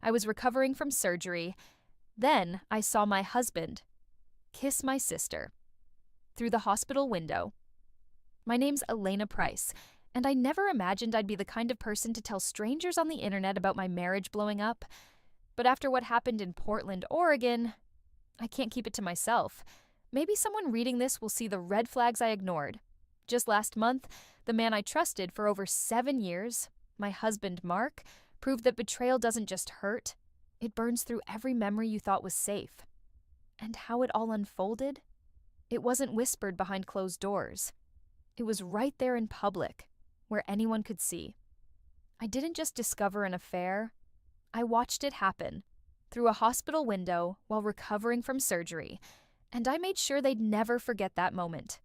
I was recovering from surgery. Then I saw my husband kiss my sister through the hospital window. My name's Elena Price, and I never imagined I'd be the kind of person to tell strangers on the internet about my marriage blowing up. But after what happened in Portland, Oregon, I can't keep it to myself. Maybe someone reading this will see the red flags I ignored. Just last month, the man I trusted for over 7 years, my husband Mark, proved that betrayal doesn't just hurt, it burns through every memory you thought was safe. And how it all unfolded? It wasn't whispered behind closed doors. It was right there in public, where anyone could see. I didn't just discover an affair, I watched it happen, through a hospital window while recovering from surgery, and I made sure they'd never forget that moment.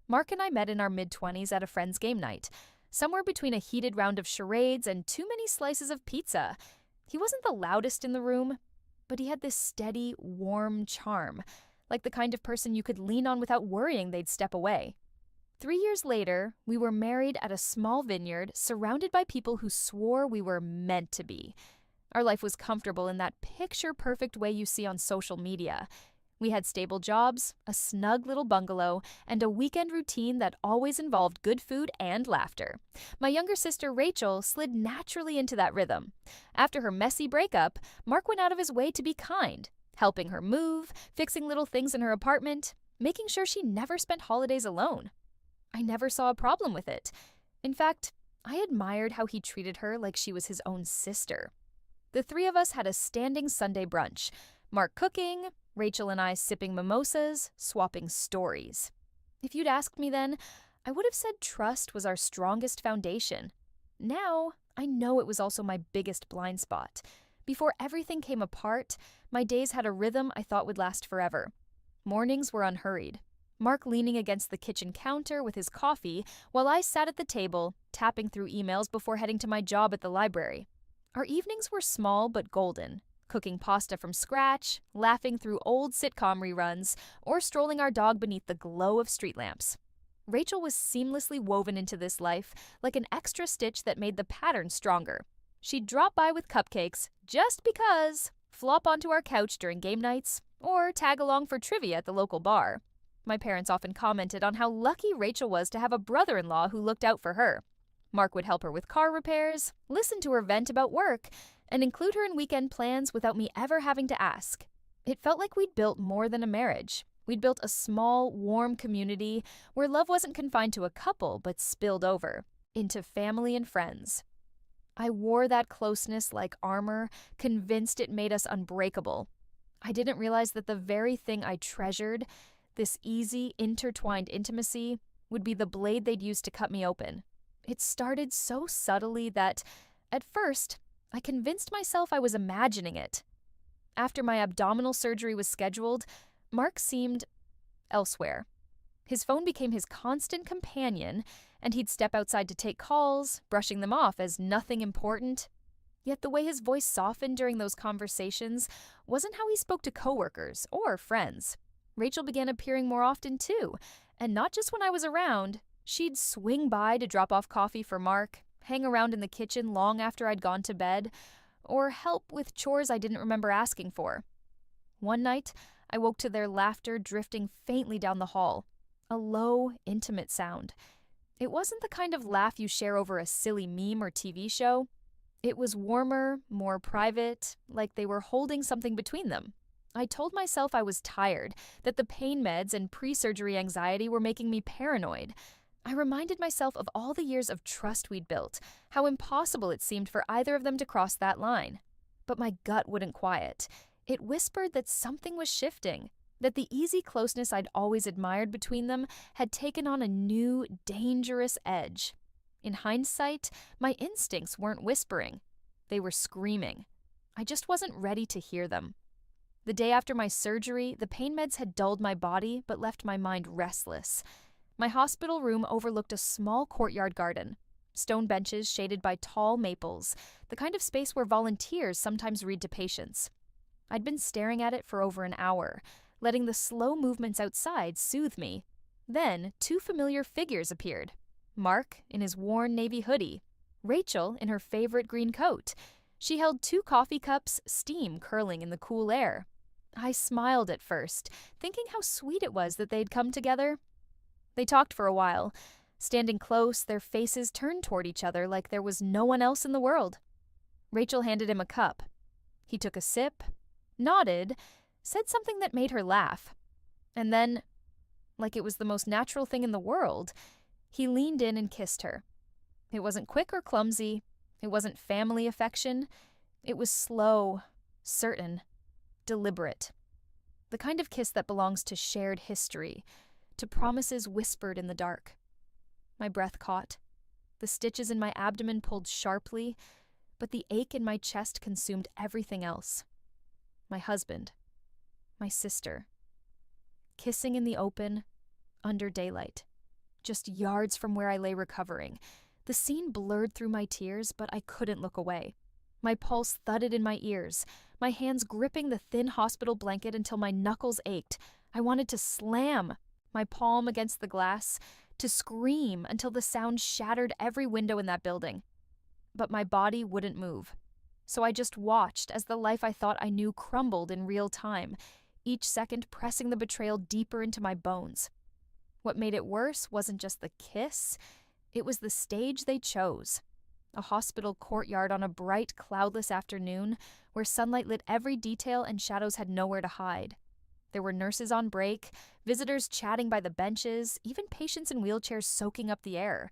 Mark and I met in our mid-20s at a friend's game night, somewhere between a heated round of charades and too many slices of pizza. He wasn't the loudest in the room, but he had this steady, warm charm, like the kind of person you could lean on without worrying they'd step away. 3 years later, we were married at a small vineyard, surrounded by people who swore we were meant to be. Our life was comfortable in that picture-perfect way you see on social media. We had stable jobs, a snug little bungalow, and a weekend routine that always involved good food and laughter. My younger sister Rachel slid naturally into that rhythm. After her messy breakup, Mark went out of his way to be kind, helping her move, fixing little things in her apartment, making sure she never spent holidays alone. I never saw a problem with it. In fact, I admired how he treated her like she was his own sister. The three of us had a standing Sunday brunch, Mark cooking, Rachel and I sipping mimosas, swapping stories. If you'd asked me then, I would have said trust was our strongest foundation. Now, I know it was also my biggest blind spot. Before everything came apart, my days had a rhythm I thought would last forever. Mornings were unhurried. Mark leaning against the kitchen counter with his coffee, while I sat at the table, tapping through emails before heading to my job at the library. Our evenings were small but golden, cooking pasta from scratch, laughing through old sitcom reruns, or strolling our dog beneath the glow of street lamps. Rachel was seamlessly woven into this life, like an extra stitch that made the pattern stronger. She'd drop by with cupcakes just because, flop onto our couch during game nights, or tag along for trivia at the local bar. My parents often commented on how lucky Rachel was to have a brother-in-law who looked out for her. Mark would help her with car repairs, listen to her vent about work, and include her in weekend plans without me ever having to ask. It felt like we'd built more than a marriage. We'd built a small, warm community where love wasn't confined to a couple but spilled over into family and friends. I wore that closeness like armor, convinced it made us unbreakable. I didn't realize that the very thing I treasured, this easy, intertwined intimacy, would be the blade they'd use to cut me open. It started so subtly that, at first, I convinced myself I was imagining it. After my abdominal surgery was scheduled, Mark seemed elsewhere. His phone became his constant companion, and he'd step outside to take calls, brushing them off as nothing important. Yet the way his voice softened during those conversations wasn't how he spoke to coworkers or friends. Rachel began appearing more often too, and not just when I was around. She'd swing by to drop off coffee for Mark, hang around in the kitchen long after I'd gone to bed, or help with chores I didn't remember asking for. One night, I woke to their laughter drifting faintly down the hall, a low, intimate sound. It wasn't the kind of laugh you share over a silly meme or TV show. It was warmer, more private, like they were holding something between them. I told myself I was tired, that the pain meds and pre-surgery anxiety were making me paranoid. I reminded myself of all the years of trust we'd built, how impossible it seemed for either of them to cross that line. But my gut wouldn't quiet. It whispered that something was shifting, that the easy closeness I'd always admired between them had taken on a new, dangerous edge. In hindsight, my instincts weren't whispering. They were screaming. I just wasn't ready to hear them. The day after my surgery, the pain meds had dulled my body but left my mind restless. My hospital room overlooked a small courtyard garden, stone benches shaded by tall maples, the kind of space where volunteers sometimes read to patients. I'd been staring at it for over an hour, letting the slow movements outside soothe me. Then, two familiar figures appeared. Mark in his worn navy hoodie, Rachel in her favorite green coat. She held 2 coffee cups, steam curling in the cool air. I smiled at first, thinking how sweet it was that they'd come together. They talked for a while. Standing close, their faces turned toward each other like there was no one else in the world. Rachel handed him a cup. He took a sip, nodded, said something that made her laugh. And then, like it was the most natural thing in the world, he leaned in and kissed her. It wasn't quick or clumsy. It wasn't family affection. It was slow, certain, deliberate. The kind of kiss that belongs to shared history, to promises whispered in the dark. My breath caught. The stitches in my abdomen pulled sharply, but the ache in my chest consumed everything else. My husband. My sister. Kissing in the open, under daylight. Just yards from where I lay recovering. The scene blurred through my tears, but I couldn't look away. My pulse thudded in my ears, my hands gripping the thin hospital blanket until my knuckles ached. I wanted to slam my palm against the glass, to scream until the sound shattered every window in that building. But my body wouldn't move. So I just watched as the life I thought I knew crumbled in real time, each second pressing the betrayal deeper into my bones. What made it worse wasn't just the kiss, it was the stage they chose. A hospital courtyard on a bright, cloudless afternoon where sunlight lit every detail and shadows had nowhere to hide. There were nurses on break, visitors chatting by the benches, even patients in wheelchairs soaking up the air.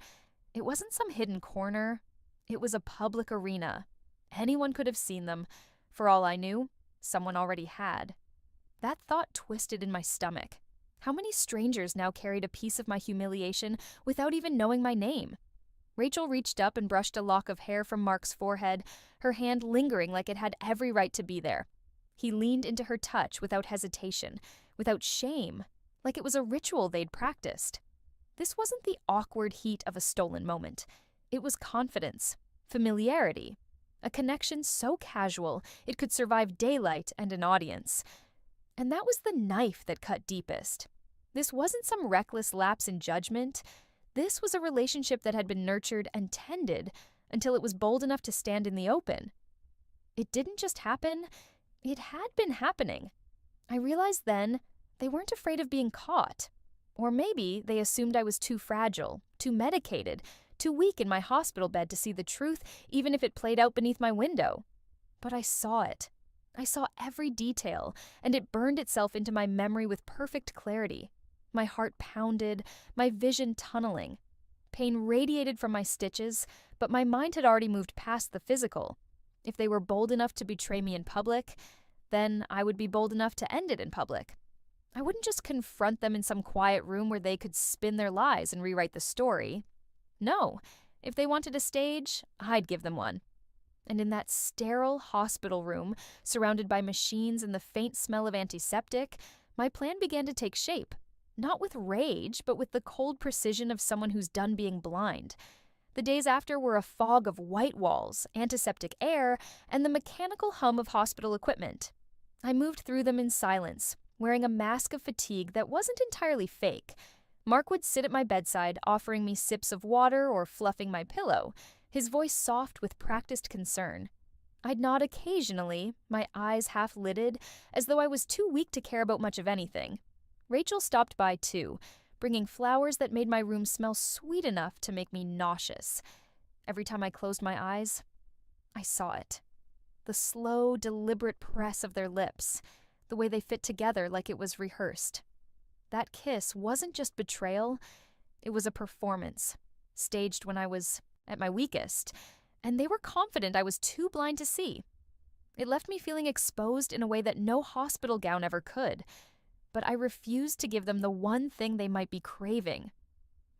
It wasn't some hidden corner. It was a public arena. Anyone could have seen them. For all I knew, someone already had. That thought twisted in my stomach. How many strangers now carried a piece of my humiliation without even knowing my name? Rachel reached up and brushed a lock of hair from Mark's forehead, her hand lingering like it had every right to be there. He leaned into her touch without hesitation, without shame, like it was a ritual they'd practiced. This wasn't the awkward heat of a stolen moment. It was confidence, familiarity, a connection so casual it could survive daylight and an audience. And that was the knife that cut deepest. This wasn't some reckless lapse in judgment. This was a relationship that had been nurtured and tended until it was bold enough to stand in the open. It didn't just happen, it had been happening. I realized then they weren't afraid of being caught. Or maybe they assumed I was too fragile, too medicated, too weak in my hospital bed to see the truth, even if it played out beneath my window. But I saw it. I saw every detail, and it burned itself into my memory with perfect clarity. My heart pounded, my vision tunneling. Pain radiated from my stitches, but my mind had already moved past the physical. If they were bold enough to betray me in public, then I would be bold enough to end it in public. I wouldn't just confront them in some quiet room where they could spin their lies and rewrite the story. No, if they wanted a stage, I'd give them one. And in that sterile hospital room, surrounded by machines and the faint smell of antiseptic, my plan began to take shape. Not with rage, but with the cold precision of someone who's done being blind. The days after were a fog of white walls, antiseptic air, and the mechanical hum of hospital equipment. I moved through them in silence, wearing a mask of fatigue that wasn't entirely fake. Mark would sit at my bedside, offering me sips of water or fluffing my pillow, his voice soft with practiced concern. I'd nod occasionally, my eyes half-lidded, as though I was too weak to care about much of anything. Rachel stopped by too, bringing flowers that made my room smell sweet enough to make me nauseous. Every time I closed my eyes, I saw it. The slow, deliberate press of their lips, the way they fit together like it was rehearsed. That kiss wasn't just betrayal, it was a performance, staged when I was at my weakest, and they were confident I was too blind to see. It left me feeling exposed in a way that no hospital gown ever could, but I refused to give them the one thing they might be craving: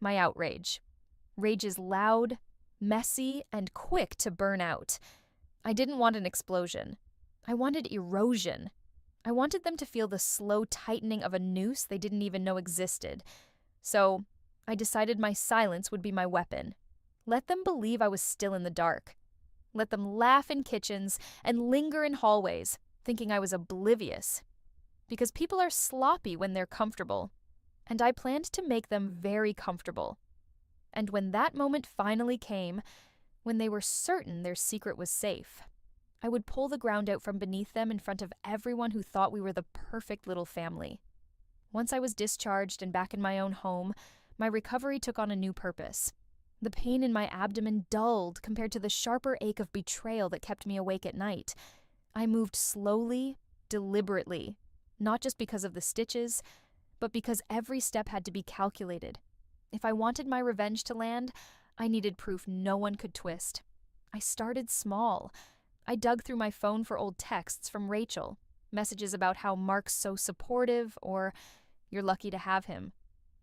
my outrage. Rage is loud, messy, and quick to burn out. I didn't want an explosion. I wanted erosion. I wanted them to feel the slow tightening of a noose they didn't even know existed. So I decided my silence would be my weapon. Let them believe I was still in the dark. Let them laugh in kitchens and linger in hallways, thinking I was oblivious. Because people are sloppy when they're comfortable, and I planned to make them very comfortable. And when that moment finally came, when they were certain their secret was safe, I would pull the ground out from beneath them in front of everyone who thought we were the perfect little family. Once I was discharged and back in my own home, my recovery took on a new purpose. The pain in my abdomen dulled compared to the sharper ache of betrayal that kept me awake at night. I moved slowly, deliberately, not just because of the stitches, but because every step had to be calculated. If I wanted my revenge to land, I needed proof no one could twist. I started small. I dug through my phone for old texts from Rachel, messages about how Mark's so supportive or "you're lucky to have him."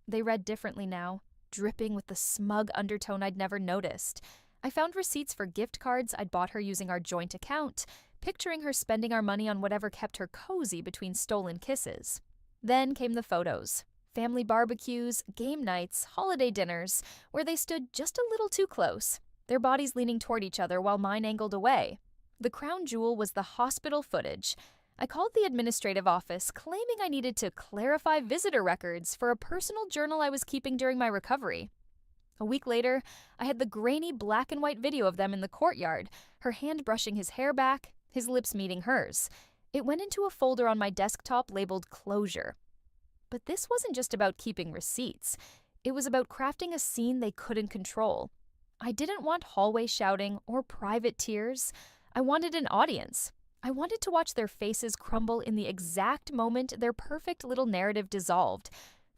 They read differently now, dripping with the smug undertone I'd never noticed. I found receipts for gift cards I'd bought her using our joint account, picturing her spending our money on whatever kept her cozy between stolen kisses. Then came the photos. Family barbecues, game nights, holiday dinners, where they stood just a little too close, their bodies leaning toward each other while mine angled away. The crown jewel was the hospital footage. I called the administrative office, claiming I needed to clarify visitor records for a personal journal I was keeping during my recovery. A week later, I had the grainy black and white video of them in the courtyard, her hand brushing his hair back, his lips meeting hers. It went into a folder on my desktop labeled "Closure." But this wasn't just about keeping receipts. It was about crafting a scene they couldn't control. I didn't want hallway shouting or private tears. I wanted an audience. I wanted to watch their faces crumble in the exact moment their perfect little narrative dissolved.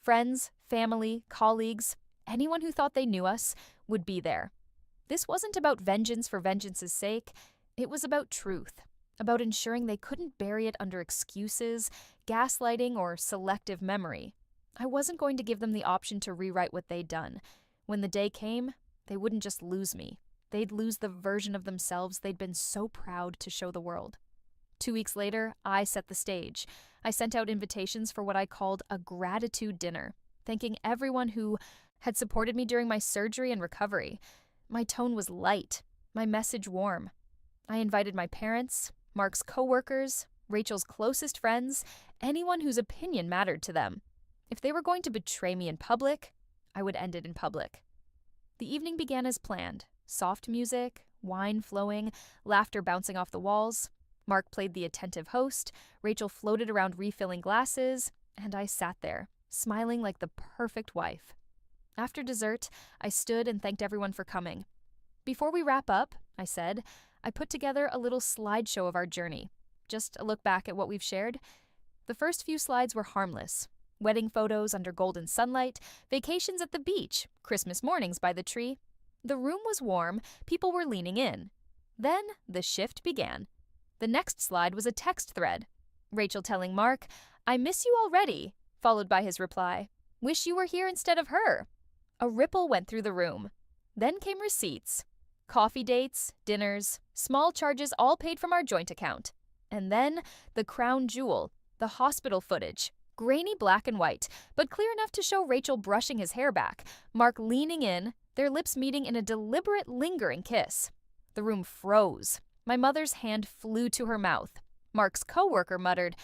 Friends, family, colleagues, anyone who thought they knew us would be there. This wasn't about vengeance for vengeance's sake. It was about truth, about ensuring they couldn't bury it under excuses, gaslighting, or selective memory. I wasn't going to give them the option to rewrite what they'd done. When the day came, they wouldn't just lose me. They'd lose the version of themselves they'd been so proud to show the world. 2 weeks later, I set the stage. I sent out invitations for what I called a gratitude dinner, thanking everyone who had supported me during my surgery and recovery. My tone was light, my message warm. I invited my parents, Mark's coworkers, Rachel's closest friends, anyone whose opinion mattered to them. If they were going to betray me in public, I would end it in public. The evening began as planned. Soft music, wine flowing, laughter bouncing off the walls. Mark played the attentive host, Rachel floated around refilling glasses, and I sat there, smiling like the perfect wife. After dessert, I stood and thanked everyone for coming. "Before we wrap up," I said, "I put together a little slideshow of our journey. Just a look back at what we've shared." The first few slides were harmless. Wedding photos under golden sunlight, vacations at the beach, Christmas mornings by the tree. The room was warm, people were leaning in. Then the shift began. The next slide was a text thread. Rachel telling Mark, "I miss you already," followed by his reply, "Wish you were here instead of her." A ripple went through the room. Then came receipts. Coffee dates, dinners, small charges all paid from our joint account. And then the crown jewel, the hospital footage. Grainy black and white, but clear enough to show Rachel brushing his hair back, Mark leaning in, their lips meeting in a deliberate, lingering kiss. The room froze. My mother's hand flew to her mouth. Mark's coworker muttered,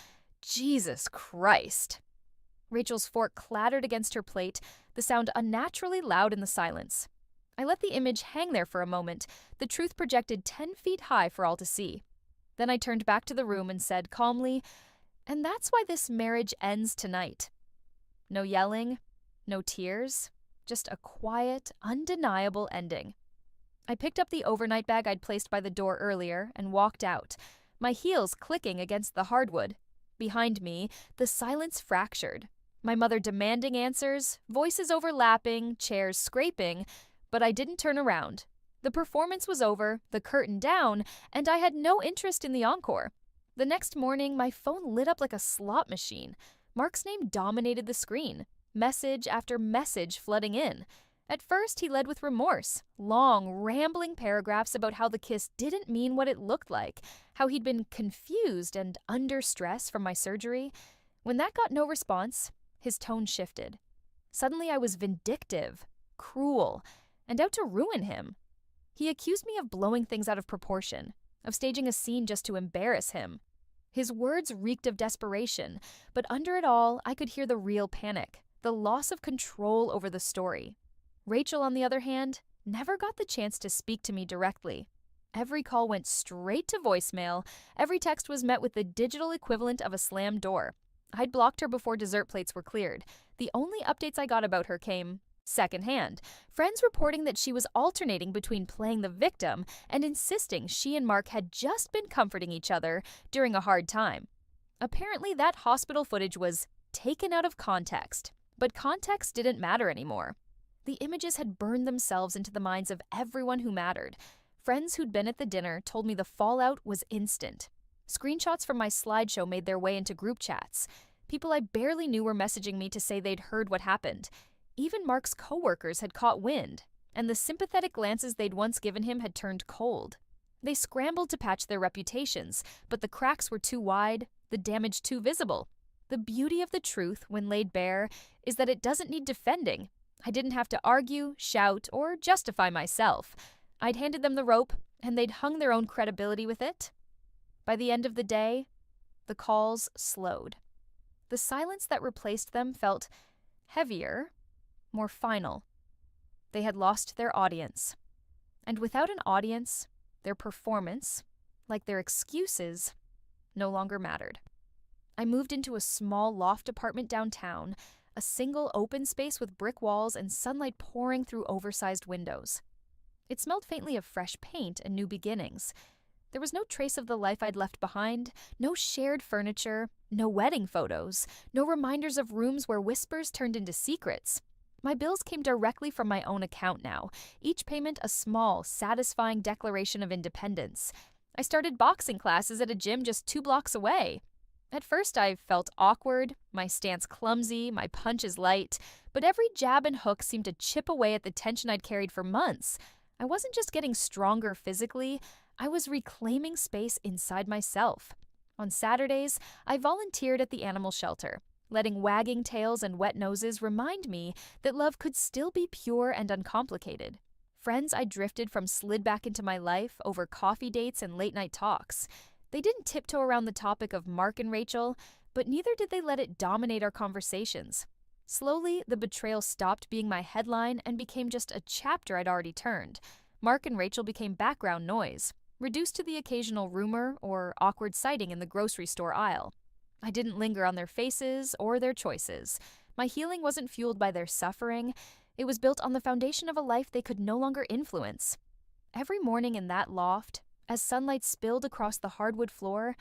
"Jesus Christ." Rachel's fork clattered against her plate, the sound unnaturally loud in the silence. I let the image hang there for a moment, the truth projected 10 feet high for all to see. Then I turned back to the room and said calmly, "And that's why this marriage ends tonight." No yelling, no tears, just a quiet, undeniable ending. I picked up the overnight bag I'd placed by the door earlier and walked out, my heels clicking against the hardwood. Behind me, the silence fractured. My mother demanding answers, voices overlapping, chairs scraping, but I didn't turn around. The performance was over, the curtain down, and I had no interest in the encore. The next morning, my phone lit up like a slot machine. Mark's name dominated the screen, message after message flooding in. At first, he led with remorse, long, rambling paragraphs about how the kiss didn't mean what it looked like, how he'd been confused and under stress from my surgery. When that got no response, his tone shifted. Suddenly, I was vindictive, cruel, and out to ruin him. He accused me of blowing things out of proportion, of staging a scene just to embarrass him. His words reeked of desperation, but under it all, I could hear the real panic, the loss of control over the story. Rachel, on the other hand, never got the chance to speak to me directly. Every call went straight to voicemail. Every text was met with the digital equivalent of a slammed door. I'd blocked her before dessert plates were cleared. The only updates I got about her came secondhand. Friends reporting that she was alternating between playing the victim and insisting she and Mark had just been comforting each other during a hard time. Apparently, that hospital footage was taken out of context, but context didn't matter anymore. The images had burned themselves into the minds of everyone who mattered. Friends who'd been at the dinner told me the fallout was instant. Screenshots from my slideshow made their way into group chats. People I barely knew were messaging me to say they'd heard what happened. Even Mark's coworkers had caught wind, and the sympathetic glances they'd once given him had turned cold. They scrambled to patch their reputations, but the cracks were too wide, the damage too visible. The beauty of the truth, when laid bare, is that it doesn't need defending. I didn't have to argue, shout, or justify myself. I'd handed them the rope, and they'd hung their own credibility with it. By the end of the day, the calls slowed. The silence that replaced them felt heavier, more final. They had lost their audience. And without an audience, their performance, like their excuses, no longer mattered. I moved into a small loft apartment downtown, a single open space with brick walls and sunlight pouring through oversized windows. It smelled faintly of fresh paint and new beginnings. There was no trace of the life I'd left behind, no shared furniture, no wedding photos, no reminders of rooms where whispers turned into secrets. My bills came directly from my own account now, each payment a small, satisfying declaration of independence. I started boxing classes at a gym just 2 blocks away. At first I felt awkward, my stance clumsy, my punches light, but every jab and hook seemed to chip away at the tension I'd carried for months. I wasn't just getting stronger physically, I was reclaiming space inside myself. On Saturdays, I volunteered at the animal shelter, letting wagging tails and wet noses remind me that love could still be pure and uncomplicated. Friends I drifted from slid back into my life over coffee dates and late-night talks. They didn't tiptoe around the topic of Mark and Rachel, but neither did they let it dominate our conversations. Slowly, the betrayal stopped being my headline and became just a chapter I'd already turned. Mark and Rachel became background noise, reduced to the occasional rumor or awkward sighting in the grocery store aisle. I didn't linger on their faces or their choices. My healing wasn't fueled by their suffering. It was built on the foundation of a life they could no longer influence. Every morning in that loft, as sunlight spilled across the hardwood floor,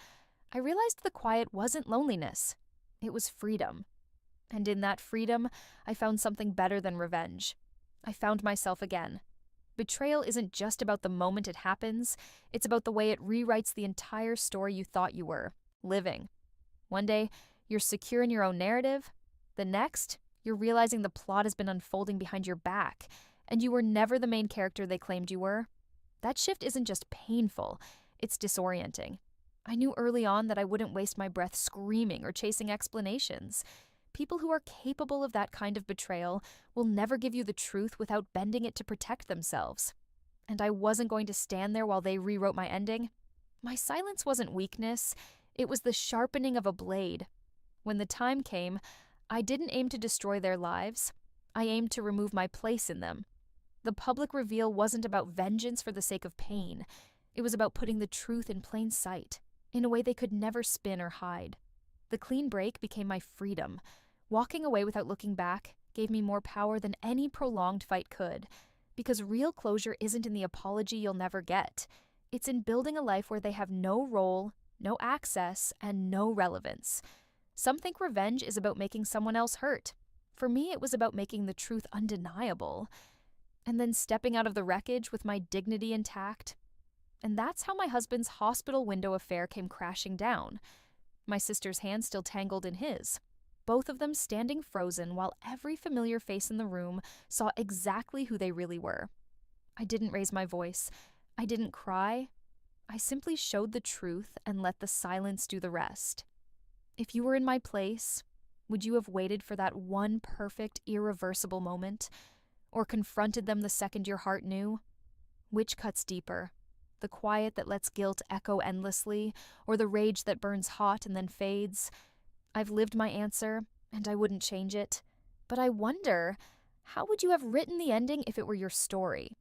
I realized the quiet wasn't loneliness. It was freedom. And in that freedom, I found something better than revenge. I found myself again. Betrayal isn't just about the moment it happens, it's about the way it rewrites the entire story you thought you were living. One day, you're secure in your own narrative. The next, you're realizing the plot has been unfolding behind your back, and you were never the main character they claimed you were. That shift isn't just painful, it's disorienting. I knew early on that I wouldn't waste my breath screaming or chasing explanations. People who are capable of that kind of betrayal will never give you the truth without bending it to protect themselves. And I wasn't going to stand there while they rewrote my ending. My silence wasn't weakness, it was the sharpening of a blade. When the time came, I didn't aim to destroy their lives. I aimed to remove my place in them. The public reveal wasn't about vengeance for the sake of pain. It was about putting the truth in plain sight, in a way they could never spin or hide. The clean break became my freedom. Walking away without looking back gave me more power than any prolonged fight could, because real closure isn't in the apology you'll never get. It's in building a life where they have no role, no access, and no relevance. Some think revenge is about making someone else hurt. For me, it was about making the truth undeniable, and then stepping out of the wreckage with my dignity intact. And that's how my husband's hospital window affair came crashing down. My sister's hand still tangled in his. Both of them standing frozen while every familiar face in the room saw exactly who they really were. I didn't raise my voice. I didn't cry. I simply showed the truth and let the silence do the rest. If you were in my place, would you have waited for that one perfect, irreversible moment? Or confronted them the second your heart knew? Which cuts deeper? The quiet that lets guilt echo endlessly, or the rage that burns hot and then fades? I've lived my answer, and I wouldn't change it. But I wonder, how would you have written the ending if it were your story?